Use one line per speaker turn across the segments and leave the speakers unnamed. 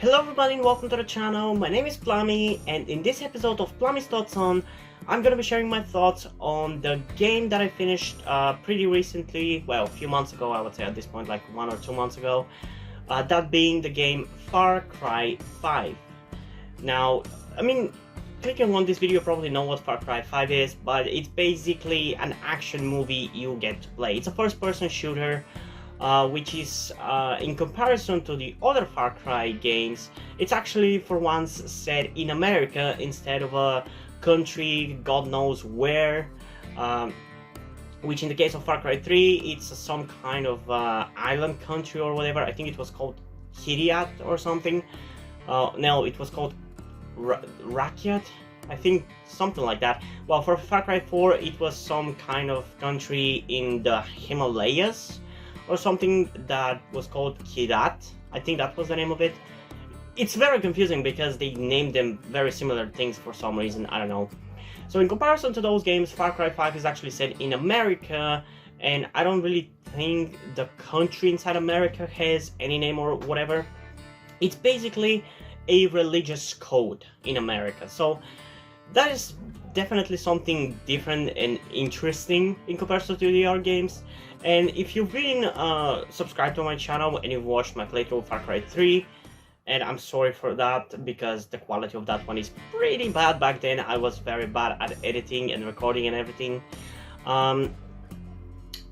Hello everybody and welcome to the channel. My name is Plami, and in this episode of Plami's Thoughts On, I'm gonna be sharing my thoughts on the game that I finished pretty recently, well, a few months ago, I would say at this point, like 1 or 2 months ago, that being the game Far Cry 5. Now, clicking on this video, you probably know what Far Cry 5 is, but it's basically an action movie you get to play. It's a first-person shooter, which is, in comparison to the other Far Cry games, it's actually for once set in America instead of a country God knows where, which in the case of Far Cry 3, it's some kind of island country or whatever. I think it was called Kiriat or something. No, it was called Rakyat, I think, something like that. Well, for Far Cry 4, it was some kind of country in the Himalayas or something that was called Kirat. I think that was the name of it. It's very confusing because they named them very similar things for some reason, I don't know. So in comparison to those games, Far Cry 5 is actually set in America, and I don't really think the country inside America has any name or whatever. It's basically a religious code in America. So that is definitely something different and interesting in comparison to the other games. And if you've been subscribed to my channel and you've watched my playthrough of Far Cry 3, and I'm sorry for that because the quality of that one is pretty bad back then. I was very bad at editing and recording and everything.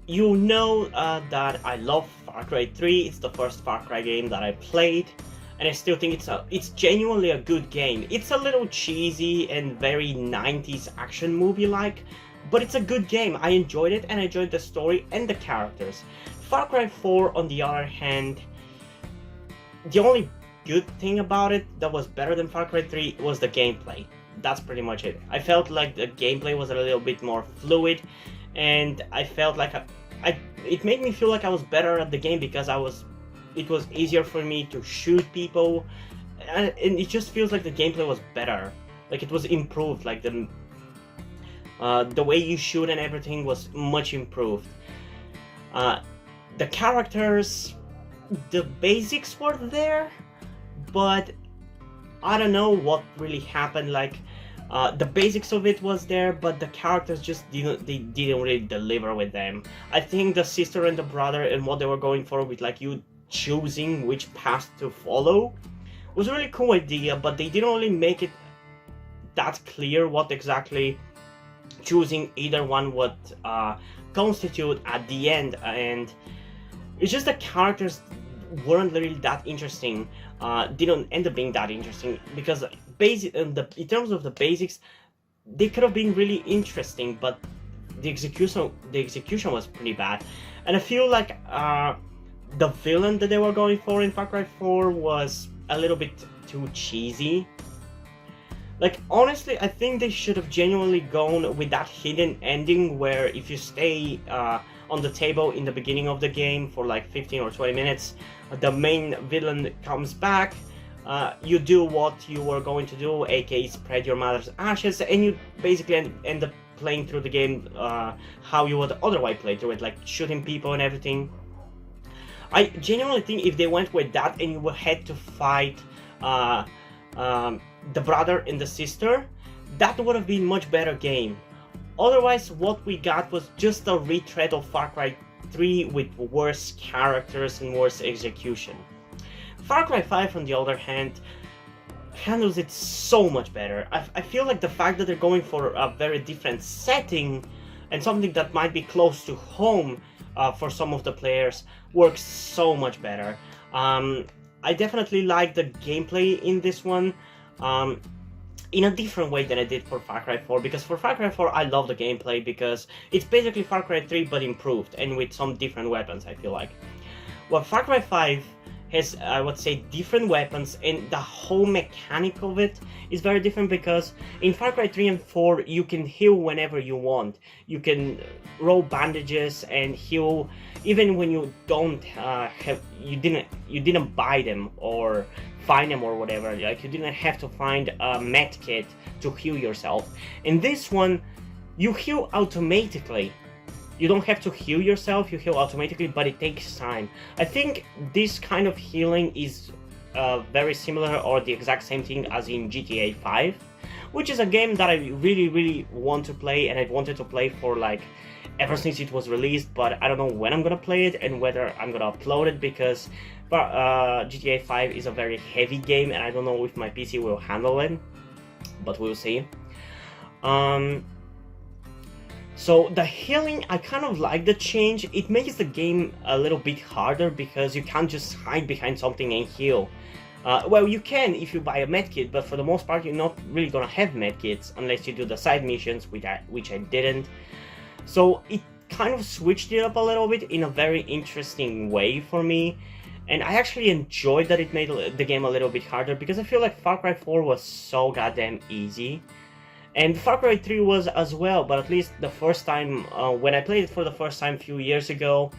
You know that I love Far Cry 3. It's the first Far Cry game that I played, and I still think it's genuinely a good game. It's a little cheesy and very 90s action movie-like, but it's a good game. I enjoyed it, and I enjoyed the story and the characters. Far Cry 4, on the other hand, the only good thing about it that was better than Far Cry 3 was the gameplay. That's pretty much it. I felt like the gameplay was a little bit more fluid, and I felt like it made me feel like I was better at the game because it was easier for me to shoot people, and it just feels like the gameplay was better. Like it was improved, like the way you shoot and everything was much improved. The characters, the basics were there, but I don't know what really happened. Like the basics of it was there, but the characters just didn't really deliver with them. I think the sister and the brother and what they were going for with like you choosing which path to follow was a really cool idea, but they didn't really make it that clear what exactly choosing either one would constitute at the end, and it's just the characters weren't really that interesting. Didn't end up being that interesting because in terms of the basics, they could have been really interesting, but the execution was pretty bad. And I feel like the villain that they were going for in Far Cry 4 was a little bit too cheesy. Like, honestly, I think they should have genuinely gone with that hidden ending where if you stay on the table in the beginning of the game for like 15 or 20 minutes, the main villain comes back, you do what you were going to do, aka spread your mother's ashes, and you basically end up playing through the game how you would otherwise play through it, like shooting people and everything. I genuinely think if they went with that and you had to fight the brother and the sister, that would have been much better game. Otherwise, what we got was just a retread of Far Cry 3 with worse characters and worse execution. Far Cry 5, on the other hand, handles it so much better. I feel like the fact that they're going for a very different setting and something that might be close to home for some of the players works so much better. I definitely like the gameplay in this one in a different way than I did for Far Cry 4, because for Far Cry 4 I love the gameplay because it's basically Far Cry 3 but improved and with some different weapons, I feel like. Well, Far Cry 5 has, I would say, different weapons, and the whole mechanic of it is very different because in Far Cry 3 and 4 you can heal whenever you want. You can roll bandages and heal even when you don't you didn't buy them or find them or whatever. Like, you didn't have to find a med kit to heal yourself. In this one, you heal automatically. You don't have to heal yourself, you heal automatically, but it takes time. I think this kind of healing is very similar or the exact same thing as in GTA 5, which is a game that I really want to play, and I've wanted to play for like ever since it was released, but I don't know when I'm gonna play it and whether I'm gonna upload it, because GTA 5 is a very heavy game and I don't know if my PC will handle it, but we'll see. So the healing, I kind of like the change. It makes the game a little bit harder because you can't just hide behind something and heal. Well, you can if you buy a medkit, but for the most part you're not really gonna have medkits unless you do the side missions, which I didn't. So it kind of switched it up a little bit in a very interesting way for me. And I actually enjoyed that it made the game a little bit harder, because I feel like Far Cry 4 was so goddamn easy. And Far Cry 3 was as well, but at least the first time, when I played it for the first time a few years ago,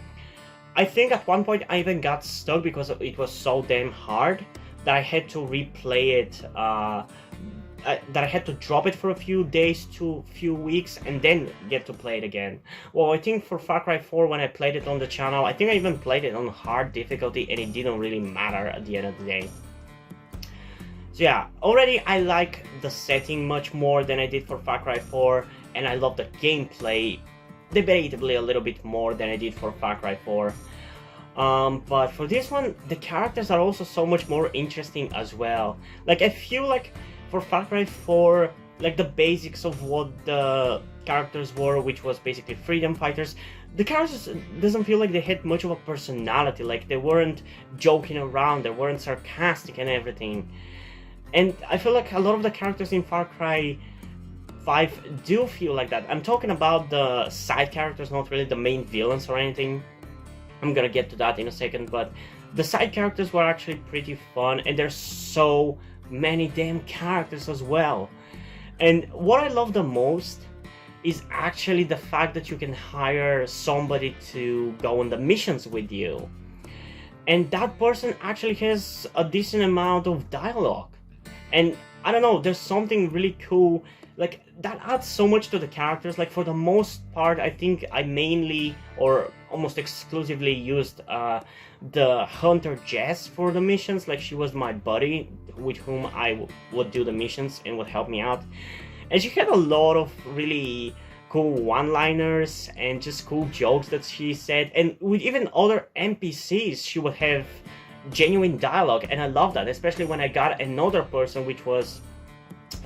I think at one point I even got stuck because it was so damn hard that I had to replay it, that I had to drop it for a few days to a few weeks and then get to play it again. Well, I think for Far Cry 4, when I played it on the channel, I think I even played it on hard difficulty and it didn't really matter at the end of the day. So yeah, already I like the setting much more than I did for Far Cry 4, and I love the gameplay debatably a little bit more than I did for Far Cry 4. But for this one, the characters are also so much more interesting as well. Like, I feel like for Far Cry 4, like the basics of what the characters were, which was basically freedom fighters, the characters doesn't feel like they had much of a personality. Like, they weren't joking around, they weren't sarcastic and everything. And I feel like a lot of the characters in Far Cry 5 do feel like that. I'm talking about the side characters, not really the main villains or anything. I'm gonna get to that in a second, but the side characters were actually pretty fun, and there's so many damn characters as well. And what I love the most is actually the fact that you can hire somebody to go on the missions with you. And that person actually has a decent amount of dialogue. And I don't know, there's something really cool, like, that adds so much to the characters. Like, for the most part, I think I mainly, or almost exclusively, used the Hunter Jess for the missions. Like, she was my buddy, with whom I would do the missions and would help me out. And she had a lot of really cool one-liners and just cool jokes that she said. And with even other NPCs, she would have genuine dialogue, and I love that, especially when I got another person, which was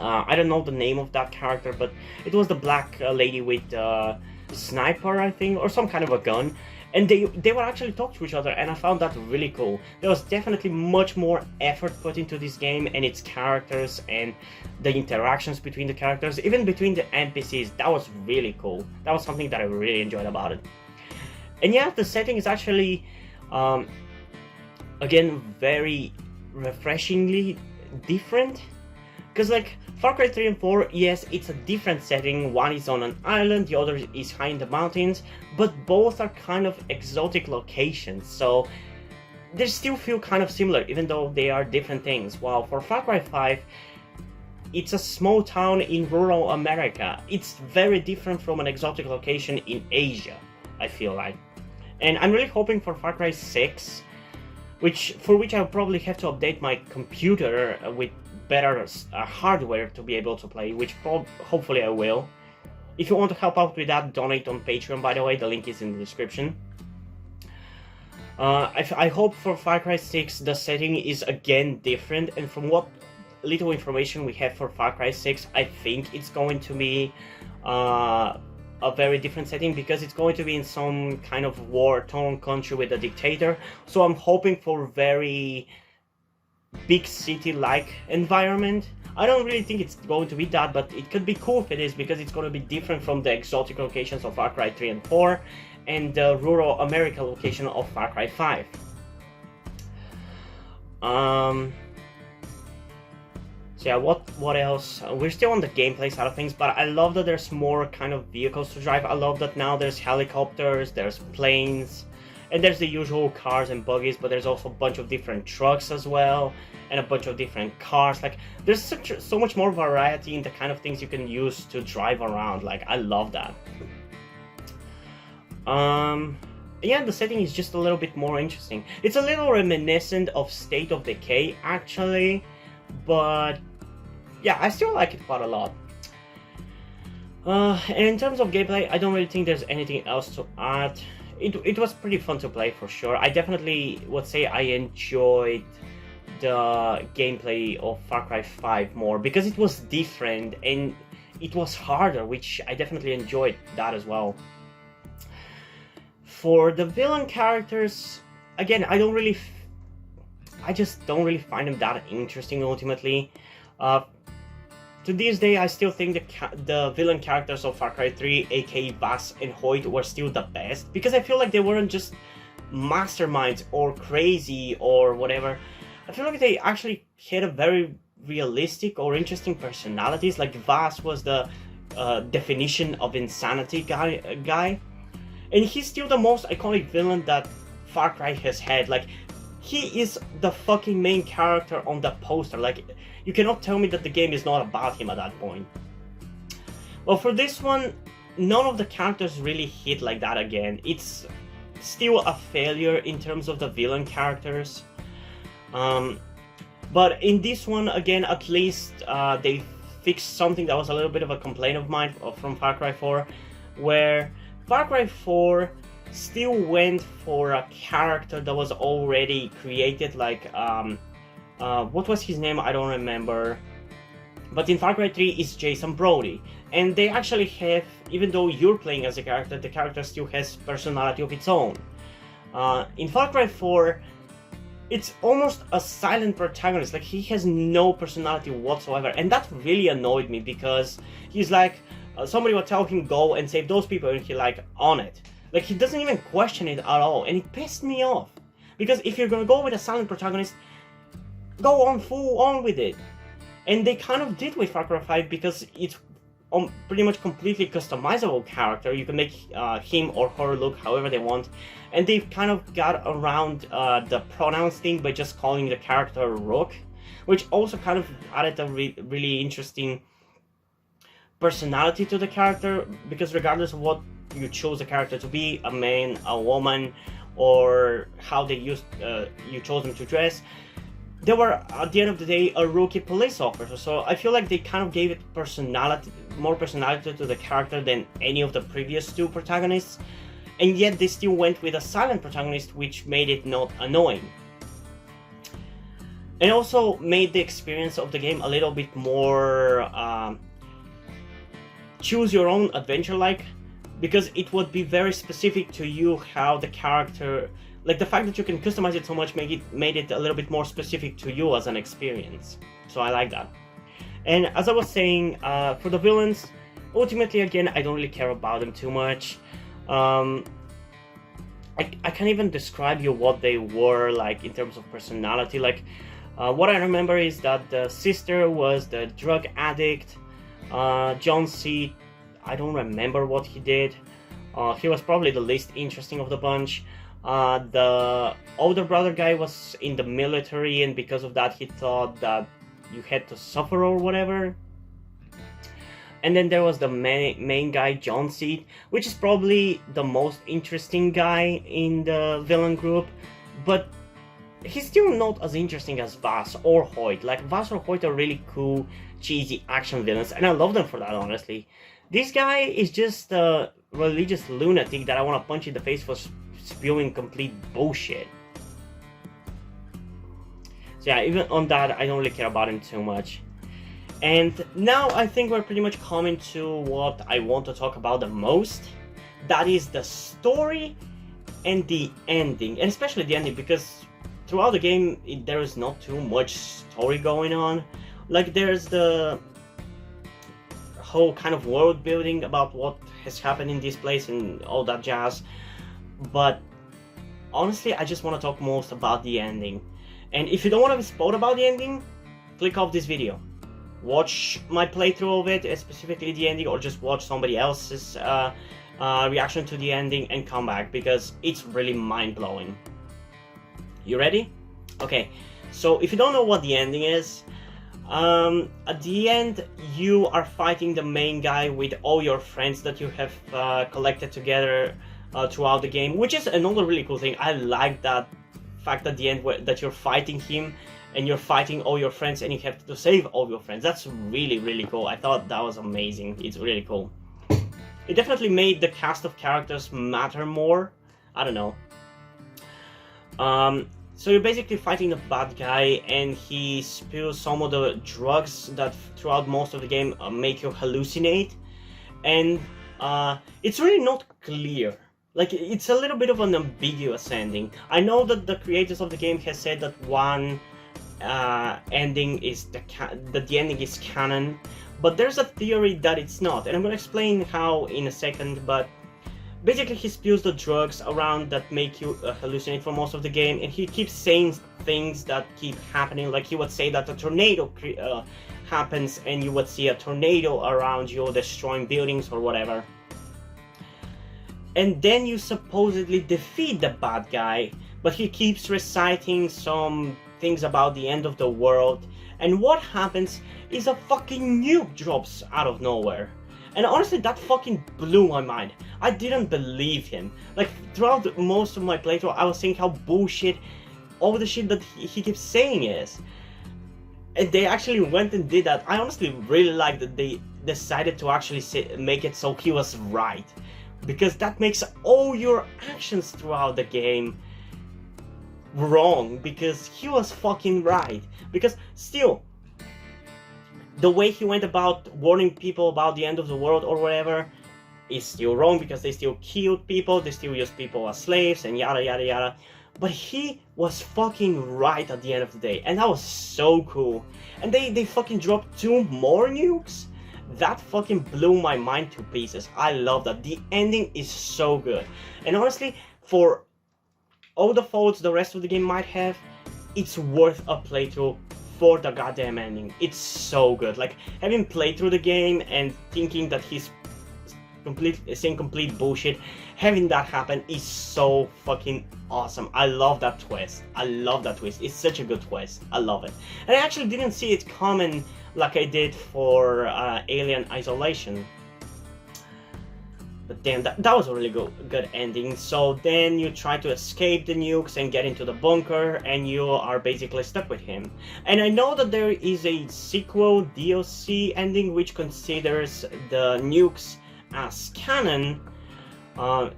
I don't know the name of that character, but it was the black lady with sniper, I think, or some kind of a gun, and they would actually talk to each other, and I found that really cool. There was definitely much more effort put into this game and its characters and the interactions between the characters, even between the NPCs. That was really cool. That was something that I really enjoyed about it. And yeah, the setting is actually again, very refreshingly different. Because, like, Far Cry 3 and 4, yes, it's a different setting. One is on an island, the other is high in the mountains, but both are kind of exotic locations, so they still feel kind of similar, even though they are different things. While for Far Cry 5, it's a small town in rural America. It's very different from an exotic location in Asia, I feel like. And I'm really hoping for Far Cry 6, for which I'll probably have to update my computer with better hardware to be able to play, which hopefully I will. If you want to help out with that, donate on Patreon, by the way, the link is in the description. I hope for Far Cry 6 the setting is again different, and from what little information we have for Far Cry 6, I think it's going to be a very different setting, because it's going to be in some kind of war-torn country with a dictator. So I'm hoping for very big city-like environment. I don't really think it's going to be that, but it could be cool if it is, because it's going to be different from the exotic locations of Far Cry 3 and 4 and the rural America location of Far Cry 5. So yeah, what else? We're still on the gameplay side of things, but I love that there's more kind of vehicles to drive. I love that now there's helicopters, there's planes, and there's the usual cars and buggies, but there's also a bunch of different trucks as well, and a bunch of different cars. Like, there's so much more variety in the kind of things you can use to drive around. Like, I love that. yeah, the setting is just a little bit more interesting. It's a little reminiscent of State of Decay, actually, but yeah, I still like it quite a lot. And in terms of gameplay, I don't really think there's anything else to add. It was pretty fun to play for sure. I definitely would say I enjoyed the gameplay of Far Cry 5 more because it was different and it was harder, which I definitely enjoyed that as well. For the villain characters, again, I just don't really find them that interesting ultimately. To this day, I still think the villain characters of Far Cry 3, aka Vaas and Hoyt, were still the best, because I feel like they weren't just masterminds or crazy or whatever. I feel like they actually had a very realistic or interesting personalities. Like Vaas was the definition of insanity guy, and he's still the most iconic villain that Far Cry has had. Like, he is the fucking main character on the poster. Like, you cannot tell me that the game is not about him at that point. Well, for this one, none of the characters really hit like that again. It's still a failure in terms of the villain characters. But in this one, again, at least they fixed something that was a little bit of a complaint of mine from Far Cry 4, where Far Cry 4 still went for a character that was already created, like, what was his name? I don't remember. But in Far Cry 3 is Jason Brody. And they actually have, even though you're playing as a character, the character still has personality of its own. In Far Cry 4, it's almost a silent protagonist. Like, he has no personality whatsoever. And that really annoyed me, because he's like, somebody would tell him go and save those people, and he like, on it. Like, he doesn't even question it at all, and it pissed me off. Because if you're gonna go with a silent protagonist, go on full on with it. And they kind of did with Far Cry 5, because it's pretty much completely customizable character. You can make him or her look however they want. And they've kind of got around the pronouns thing by just calling the character Rook, which also kind of added a really interesting personality to the character, because regardless of what you chose the character to be, a man, a woman, or how they you chose them to dress, they were, at the end of the day, a rookie police officer. So I feel like they kind of gave it more personality to the character than any of the previous two protagonists, and yet they still went with a silent protagonist, which made it not annoying. And also made the experience of the game a little bit more choose your own adventure like, because it would be very specific to you how the character, like the fact that you can customize it so much made it a little bit more specific to you as an experience. So I like that. And as I was saying, for the villains, ultimately, again, I don't really care about them too much. I can't even describe you what they were like in terms of personality. Like, what I remember is that the sister was the drug addict. John C., I don't remember what he did. He was probably the least interesting of the bunch. The older brother guy was in the military, and because of that he thought that you had to suffer or whatever. And then there was the main guy, John C., which is probably the most interesting guy in the villain group, but he's still not as interesting as Vaas or Hoyt. Like, Vaas or Hoyt are really cool, cheesy action villains, and I love them for that, honestly. This guy is just a religious lunatic that I want to punch in the face for spewing complete bullshit. So yeah, even on that, I don't really care about him too much. And now I think we're pretty much coming to what I want to talk about the most. That is the story and the ending, and especially the ending, because throughout the game there is not too much story going on. Like, there's the whole kind of world building about what has happened in this place and all that jazz, but honestly I just want to talk most about the ending. And if you don't want to be spoiled about the ending, click off this video, watch my playthrough of it, specifically the ending, or just watch somebody else's reaction to the ending and come back, because it's really mind-blowing. You ready? Okay, so if you don't know what the ending is, at the end you are fighting the main guy with all your friends that you have collected together throughout the game, which is another really cool thing. I like that fact at the end that you're fighting him and you're fighting all your friends and you have to save all your friends. That's really, really cool. I thought that was amazing. It's really cool. It definitely made the cast of characters matter more. I don't know. So you're basically fighting the bad guy, and he spills some of the drugs that throughout most of the game make you hallucinate, and it's really not clear. Like, it's a little bit of an ambiguous ending. I know that the creators of the game has said that one ending is that the ending is canon, but there's a theory that it's not, and I'm gonna explain how in a second. But basically, he spills the drugs around that make you hallucinate for most of the game, and he keeps saying things that keep happening. Like, he would say that a tornado happens, and you would see a tornado around you destroying buildings or whatever. And then you supposedly defeat the bad guy, but he keeps reciting some things about the end of the world, and what happens is a fucking nuke drops out of nowhere. And honestly, that fucking blew my mind. I didn't believe him. Like, throughout most of my playthrough, I was saying how bullshit all the shit that he keeps saying is. And they actually went and did that. I honestly really like that they decided to actually make it so he was right. Because that makes all your actions throughout the game wrong. Because he was fucking right. Because still, the way he went about warning people about the end of the world or whatever is still wrong, because they still killed people, they still used people as slaves, and yada yada yada. But he was fucking right at the end of the day, and that was so cool. And they fucking dropped 2 more nukes? That fucking blew my mind to pieces. I love that. The ending is so good. And honestly, for all the faults the rest of the game might have, it's worth a playthrough for the goddamn ending. It's so good. Like, having played through the game and thinking that he's saying complete bullshit, having that happen is so fucking awesome. I love that twist. I love that twist. It's such a good twist. I love it. And I actually didn't see it coming like I did for Alien Isolation. But damn, that was a really good ending. So then you try to escape the nukes and get into the bunker, and you are basically stuck with him. And I know that there is a sequel DLC ending which considers the nukes as canon.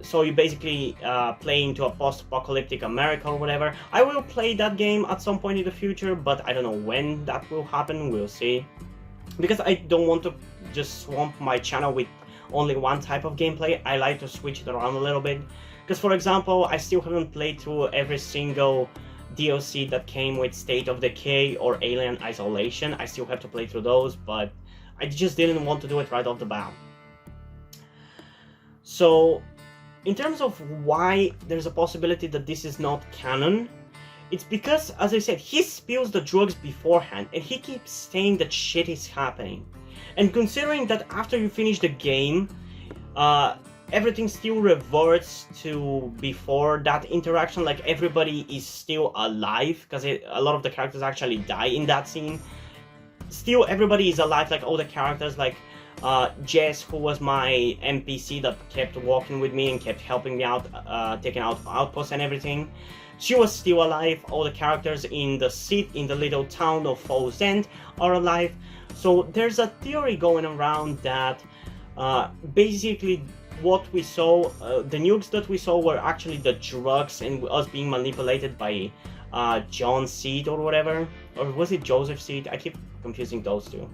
So you basically play into a post-apocalyptic America or whatever. I will play that game at some point in the future, but I don't know when that will happen. We'll see. Because I don't want to just swamp my channel with only one type of gameplay. I like to switch it around a little bit. Because, for example, I still haven't played through every single DLC that came with State of Decay or Alien Isolation. I still have to play through those, but I just didn't want to do it right off the bat. So, in terms of why there's a possibility that this is not canon, it's because, as I said, he spills the drugs beforehand, and he keeps saying that shit is happening. And considering that after you finish the game, everything still reverts to before that interaction, like everybody is still alive, because a lot of the characters actually die in that scene. Still, everybody is alive, like all the characters, like Jess, who was my NPC that kept walking with me and kept helping me out, taking out outposts and everything. She was still alive. All the characters in the little town of Falls End are alive. So there's a theory going around that basically what we saw, the nukes that we saw were actually the drugs and us being manipulated by John Seed or whatever. Or was it Joseph Seed? I keep confusing those two.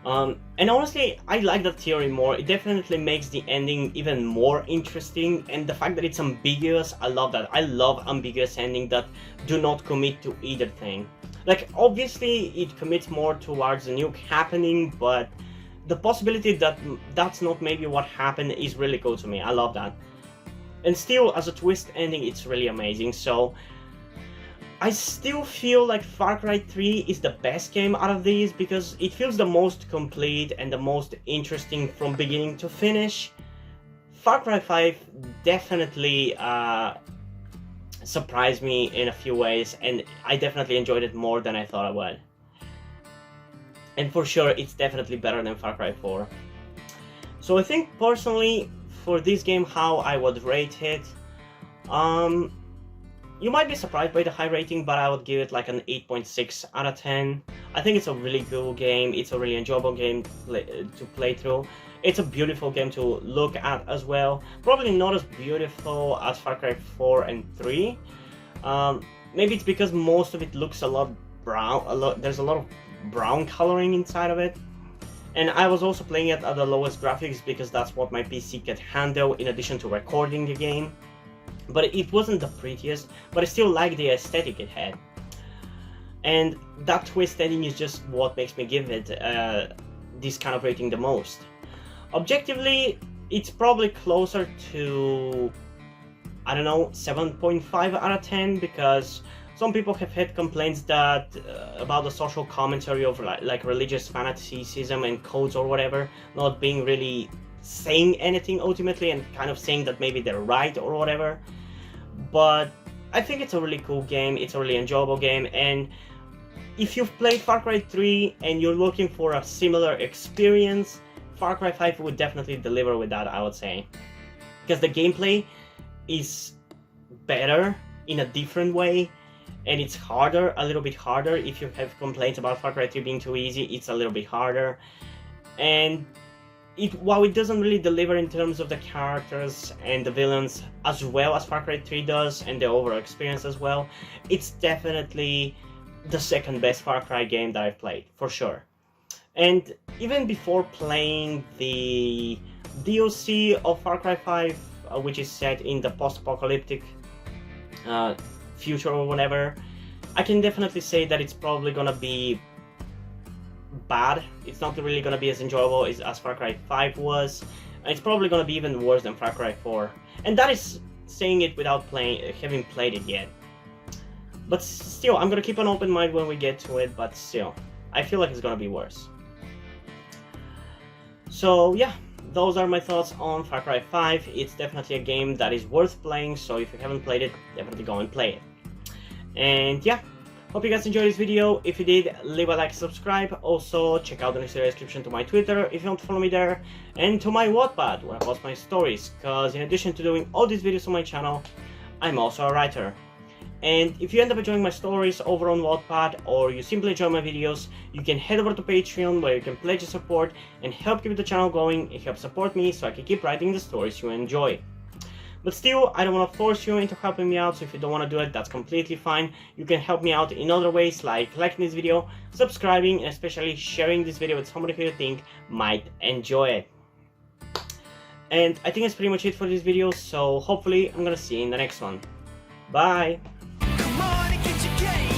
And honestly, I like that theory more. It definitely makes the ending even more interesting, and the fact that it's ambiguous, I love that. I love ambiguous endings that do not commit to either thing. Like, obviously, it commits more towards the nuke happening, but the possibility that that's not maybe what happened is really cool to me. I love that. And still, as a twist ending, it's really amazing. So I still feel like Far Cry 3 is the best game out of these, because it feels the most complete and the most interesting from beginning to finish. Far Cry 5 definitely surprised me in a few ways, and I definitely enjoyed it more than I thought I would. And for sure, it's definitely better than Far Cry 4. So I think personally, for this game, how I would rate it. You might be surprised by the high rating, but I would give it like an 8.6 out of 10. I think it's a really cool game. It's a really enjoyable game to play through. It's a beautiful game to look at as well. Probably not as beautiful as Far Cry 4 and 3. Maybe it's because most of it looks a lot brown. There's a lot of brown coloring inside of it. And I was also playing it at the lowest graphics because that's what my PC could handle in addition to recording the game. But it wasn't the prettiest, but I still like the aesthetic it had. And that twist ending is just what makes me give it this kind of rating the most. Objectively, it's probably closer to, I don't know, 7.5 out of 10, because some people have had complaints that about the social commentary of like religious fanaticism and codes or whatever not being really saying anything ultimately, and kind of saying that maybe they're right or whatever. But I think it's a really cool game, it's a really enjoyable game, and if you've played Far Cry 3 and you're looking for a similar experience, Far Cry 5 would definitely deliver with that, I would say. Because the gameplay is better in a different way, and it's harder, a little bit harder. If you have complaints about Far Cry 3 being too easy, it's a little bit harder. And while it doesn't really deliver in terms of the characters and the villains as well as Far Cry 3 does, and the overall experience as well, it's definitely the second best Far Cry game that I've played, for sure. And even before playing the DLC of Far Cry 5, which is set in the post-apocalyptic future or whatever, I can definitely say that it's probably gonna be bad. It's not really gonna be as enjoyable as Far Cry 5 was, and it's probably gonna be even worse than Far Cry 4. And that is saying it without having played it yet. But still, I'm gonna keep an open mind when we get to it, but still, I feel like it's gonna be worse. So yeah, those are my thoughts on Far Cry 5. It's definitely a game that is worth playing, so if you haven't played it, definitely go and play it. And yeah, hope you guys enjoyed this video. If you did, leave a like, subscribe. Also, check out the necessary description to my Twitter if you want to follow me there, and to my Wattpad where I post my stories, because in addition to doing all these videos on my channel, I'm also a writer. And if you end up enjoying my stories over on Wattpad, or you simply enjoy my videos, you can head over to Patreon where you can pledge your support and help keep the channel going and help support me so I can keep writing the stories you enjoy. But still, I don't want to force you into helping me out, so if you don't want to do it, that's completely fine. You can help me out in other ways, like liking this video, subscribing, and especially sharing this video with somebody who you think might enjoy it. And I think that's pretty much it for this video, so hopefully I'm gonna see you in the next one. Bye! Come on and get your game.